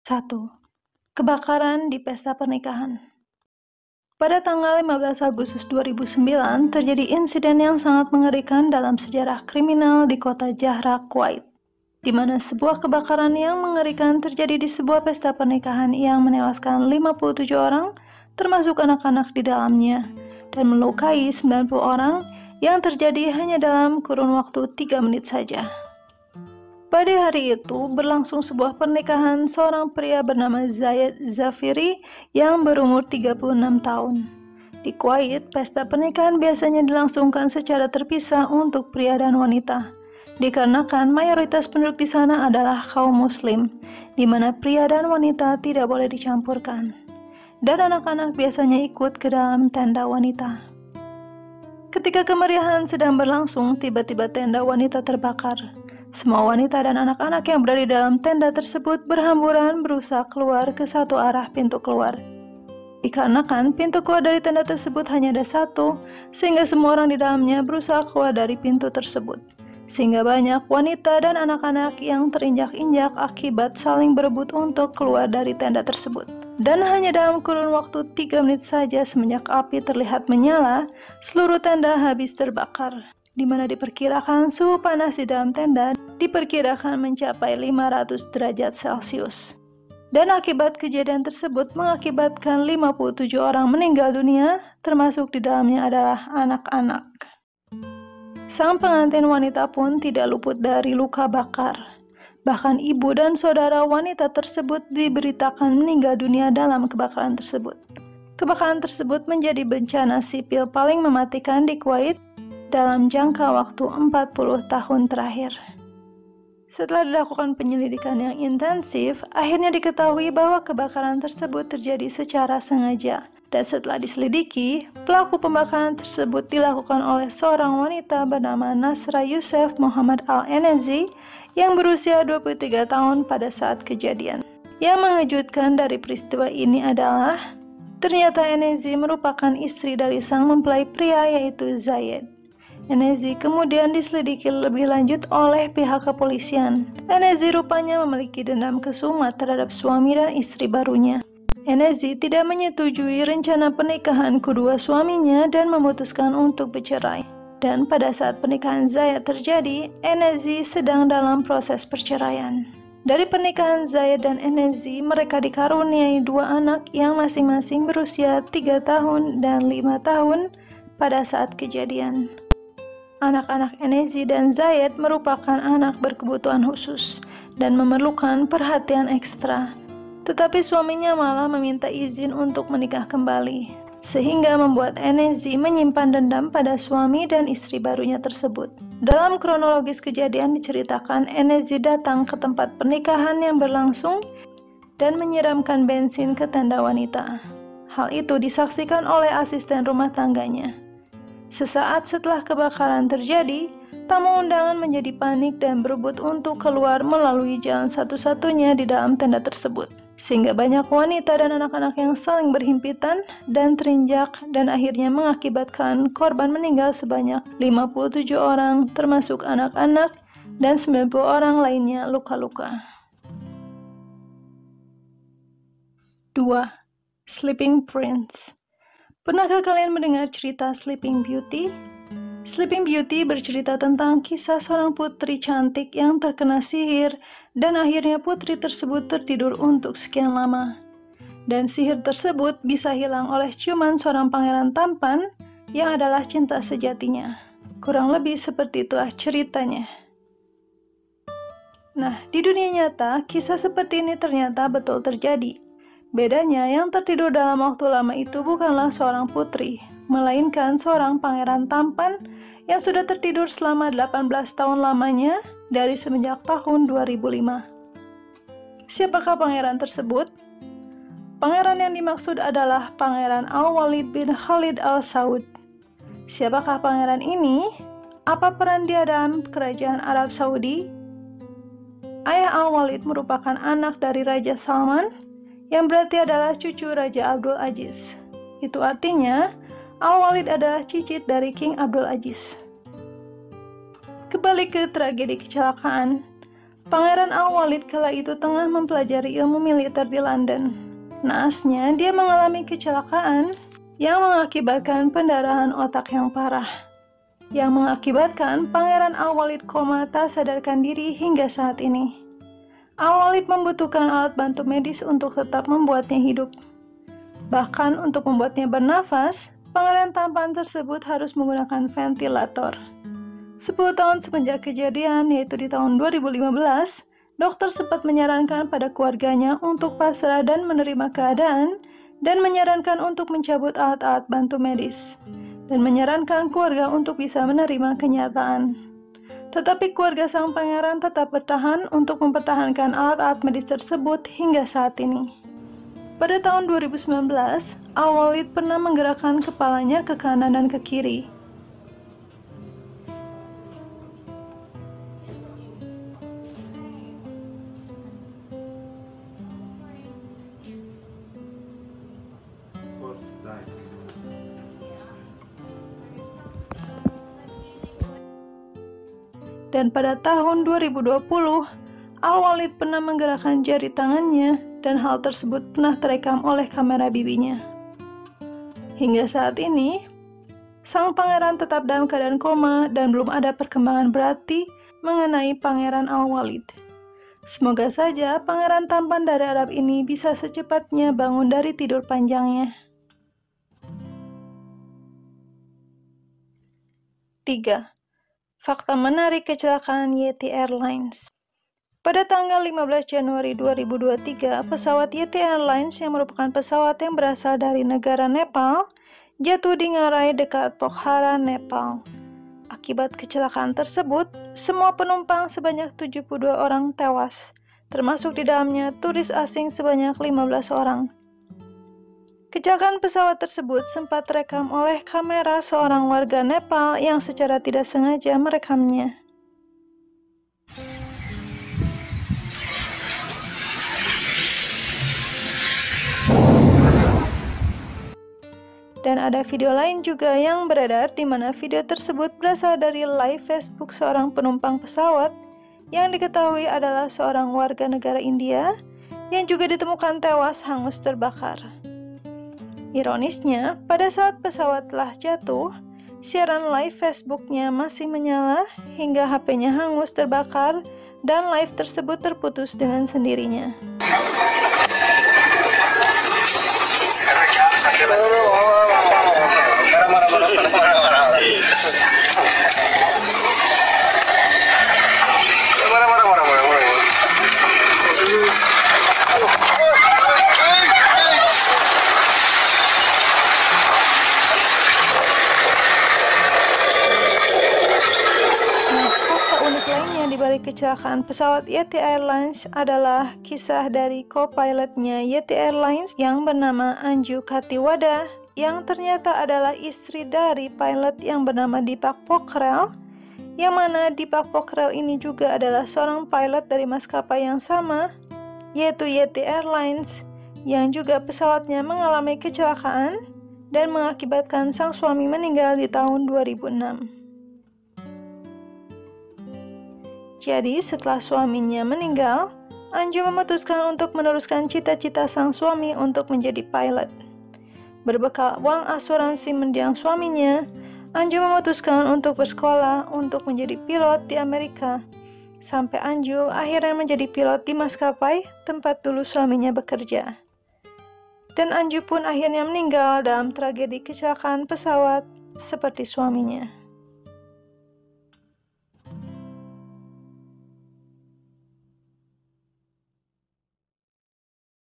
1. Kebakaran di pesta pernikahan. Pada tanggal 15 Agustus 2009, terjadi insiden yang sangat mengerikan dalam sejarah kriminal di kota Jahra, Kuwait, di mana sebuah kebakaran yang mengerikan terjadi di sebuah pesta pernikahan yang menewaskan 57 orang, termasuk anak-anak di dalamnya, dan melukai 90 orang yang terjadi hanya dalam kurun waktu 3 menit saja. Pada hari itu, berlangsung sebuah pernikahan seorang pria bernama Zayed Zafiri yang berumur 36 tahun. Di Kuwait, pesta pernikahan biasanya dilangsungkan secara terpisah untuk pria dan wanita, dikarenakan mayoritas penduduk di sana adalah kaum muslim, di mana pria dan wanita tidak boleh dicampurkan. Dan anak-anak biasanya ikut ke dalam tenda wanita. Ketika kemeriahan sedang berlangsung, tiba-tiba tenda wanita terbakar. Semua wanita dan anak-anak yang berada di dalam tenda tersebut berhamburan berusaha keluar ke satu arah pintu keluar. Dikarenakan pintu keluar dari tenda tersebut hanya ada satu, sehingga semua orang di dalamnya berusaha keluar dari pintu tersebut. Sehingga banyak wanita dan anak-anak yang terinjak-injak akibat saling berebut untuk keluar dari tenda tersebut. Dan hanya dalam kurun waktu 3 menit saja semenjak api terlihat menyala, seluruh tenda habis terbakar, di mana diperkirakan suhu panas di dalam tenda diperkirakan mencapai 500 derajat Celcius. Dan akibat kejadian tersebut mengakibatkan 57 orang meninggal dunia, termasuk di dalamnya adalah anak-anak. Sang pengantin wanita pun tidak luput dari luka bakar. Bahkan ibu dan saudara wanita tersebut diberitakan meninggal dunia dalam kebakaran tersebut. Kebakaran tersebut menjadi bencana sipil paling mematikan di Kuwait dalam jangka waktu 40 tahun terakhir. Setelah dilakukan penyelidikan yang intensif, akhirnya diketahui bahwa kebakaran tersebut terjadi secara sengaja. Dan setelah diselidiki, pelaku pembakaran tersebut dilakukan oleh seorang wanita bernama Nasra Youssef Muhammad Al-Enazi yang berusia 23 tahun pada saat kejadian. Yang mengejutkan dari peristiwa ini adalah ternyata Enazi merupakan istri dari sang mempelai pria yaitu Zayed. Enazi kemudian diselidiki lebih lanjut oleh pihak kepolisian. Enazi rupanya memiliki dendam kesumat terhadap suami dan istri barunya. Enazi tidak menyetujui rencana pernikahan kedua suaminya dan memutuskan untuk bercerai. Dan pada saat pernikahan Zayed terjadi, Enazi sedang dalam proses perceraian. Dari pernikahan Zayed dan Enazi, mereka dikaruniai 2 anak yang masing-masing berusia 3 tahun dan 5 tahun pada saat kejadian. Anak-anak Enazi dan Zayed merupakan anak berkebutuhan khusus dan memerlukan perhatian ekstra. Tetapi suaminya malah meminta izin untuk menikah kembali, sehingga membuat Enazi menyimpan dendam pada suami dan istri barunya tersebut. Dalam kronologis kejadian diceritakan Enazi datang ke tempat pernikahan yang berlangsung dan menyiramkan bensin ke tenda wanita. Hal itu disaksikan oleh asisten rumah tangganya. Sesaat setelah kebakaran terjadi, tamu undangan menjadi panik dan berebut untuk keluar melalui jalan satu-satunya di dalam tenda tersebut. Sehingga banyak wanita dan anak-anak yang saling berhimpitan dan terinjak dan akhirnya mengakibatkan korban meninggal sebanyak 57 orang termasuk anak-anak dan 90 orang lainnya luka-luka. 2. Sleeping Prince. Pernahkah kalian mendengar cerita Sleeping Beauty? Sleeping Beauty bercerita tentang kisah seorang putri cantik yang terkena sihir dan akhirnya putri tersebut tertidur untuk sekian lama. Dan sihir tersebut bisa hilang oleh ciuman seorang pangeran tampan yang adalah cinta sejatinya. Kurang lebih seperti itulah ceritanya. Nah, di dunia nyata, kisah seperti ini ternyata betul terjadi. Bedanya, yang tertidur dalam waktu lama itu bukanlah seorang putri, melainkan seorang pangeran tampan yang sudah tertidur selama 18 tahun lamanya dari semenjak tahun 2005. Siapakah pangeran tersebut? Pangeran yang dimaksud adalah Pangeran Al-Walid bin Khalid Al-Saud. Siapakah pangeran ini? Apa peran dia dalam kerajaan Arab Saudi? Ayah Al-Walid merupakan anak dari Raja Salman, yang berarti adalah cucu Raja Abdul Aziz. Itu artinya, Al-Walid adalah cicit dari King Abdul Aziz. Kembali ke tragedi kecelakaan. Pangeran Al-Walid kala itu tengah mempelajari ilmu militer di London. Naasnya, dia mengalami kecelakaan yang mengakibatkan pendarahan otak yang parah, yang mengakibatkan Pangeran Al-Walid koma tak sadarkan diri hingga saat ini. Al-Walid membutuhkan alat bantu medis untuk tetap membuatnya hidup. Bahkan untuk membuatnya bernafas, pangeran tampan tersebut harus menggunakan ventilator. 10 tahun semenjak kejadian, yaitu di tahun 2015, dokter sempat menyarankan pada keluarganya untuk pasrah dan menerima keadaan, dan menyarankan untuk mencabut alat-alat bantu medis, dan menyarankan keluarga untuk bisa menerima kenyataan. Tetapi keluarga sang pangeran tetap bertahan untuk mempertahankan alat-alat medis tersebut hingga saat ini. Pada tahun 2019, Al-Walid pernah menggerakkan kepalanya ke kanan dan ke kiri. Dan pada tahun 2020, Al-Walid pernah menggerakkan jari tangannya, dan hal tersebut pernah terekam oleh kamera bibinya. Hingga saat ini, sang pangeran tetap dalam keadaan koma dan belum ada perkembangan berarti mengenai Pangeran Al-Walid. Semoga saja pangeran tampan dari Arab ini bisa secepatnya bangun dari tidur panjangnya. 3. Fakta menarik kecelakaan Yeti Airlines. Pada tanggal 15 Januari 2023, pesawat Yeti Airlines yang merupakan pesawat yang berasal dari negara Nepal jatuh di ngarai dekat Pokhara, Nepal. Akibat kecelakaan tersebut, semua penumpang sebanyak 72 orang tewas, termasuk di dalamnya turis asing sebanyak 15 orang. Kecelakaan pesawat tersebut sempat terekam oleh kamera seorang warga Nepal yang secara tidak sengaja merekamnya. Dan ada video lain juga yang beredar di mana video tersebut berasal dari live Facebook seorang penumpang pesawat yang diketahui adalah seorang warga negara India yang juga ditemukan tewas hangus terbakar. Ironisnya, pada saat pesawat telah jatuh, siaran live Facebook-nya masih menyala hingga HP-nya hangus terbakar dan live tersebut terputus dengan sendirinya. Kecelakaan pesawat Yeti Airlines adalah kisah dari co-pilotnya Yeti Airlines yang bernama Anju Katiwada, yang ternyata adalah istri dari pilot yang bernama Deepak Pokhrel, yang mana Deepak Pokhrel ini juga adalah seorang pilot dari maskapai yang sama, yaitu Yeti Airlines, yang juga pesawatnya mengalami kecelakaan dan mengakibatkan sang suami meninggal di tahun 2006. Jadi, setelah suaminya meninggal, Anju memutuskan untuk meneruskan cita-cita sang suami untuk menjadi pilot. Berbekal uang asuransi mendiang suaminya, Anju memutuskan untuk bersekolah untuk menjadi pilot di Amerika. Sampai Anju akhirnya menjadi pilot di maskapai tempat dulu suaminya bekerja. Dan Anju pun akhirnya meninggal dalam tragedi kecelakaan pesawat seperti suaminya.